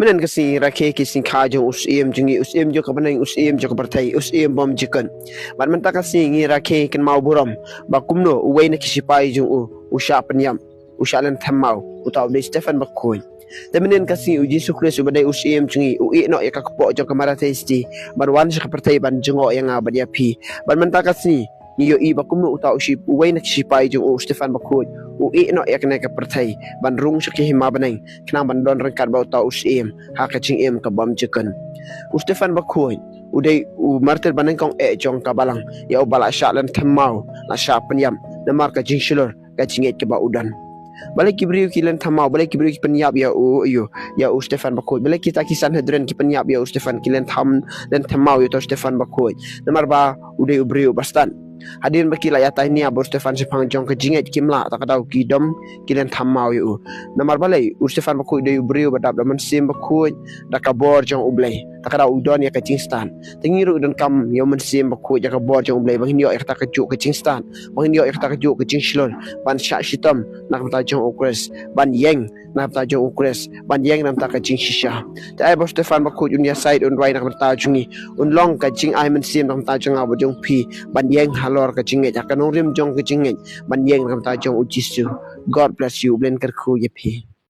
Menen kasi rakhe kising kha jong usim jungi usim jo kabanang usim jo kabartai usim bom jikan man menta kasi ngi rakhe kan mau buram ba kumno uwei na kisipai jong usha penyam usha lan thamau utaw de Stefan Bakoy Temenen kasi uji sukres ubadai usim jungi ui no ya kakpo jo kamara testi barwan sa kabartai ban jongo yang badia pi ban menta kasi niyo iba kumno utaw si uwei na kisipai jong Stefan Bakoy ui no ya kana kabartai ban rung sa kihima banang kanang ban don rangkat ba utaw usim ha kaching em ka bam chicken Stefan Bakoy uday martel banang kong jong ka balang ya ubala sha lan thamau na sha penyam na marka jing shilor ka chinget ke ba udan balik kibriu kilen thamau balik kibriu ki penyap ya ya Stefan Bakoy balik kita kisan hedren ki penyap ya Stefan kilen tham dan thamau ya Stefan Bakoy na marba uday ubriu bastan Hadin bakila yata ini abu Stefan sepang jong ke jinget kimla tak tahu kidom kilen thamau yu namar balai Stefan Bakoy de ubriu badap daman sim Bakoy dakabor jong ublay tak tahu udon ya ke Kingston tengiru dan kam yo men sim Bakoy jakabor jong ublay bang ndio ikta kejuk ke Kingston bang ndio ikta kejuk ke Jingslon ban sha shitam nak ta jong ukres ban yeng nak ta jong ukres ban yeng nam ta ke Jing shisha ta abu Stefan Bakoy unia side on right nak ta jungi un long ke Jing ai men sim nam ta jong abu jong pi ban yeng halor ke jinget akan rim jong ke jinget ban yeng nam ta jong ujisu God bless you blen kerku ye pi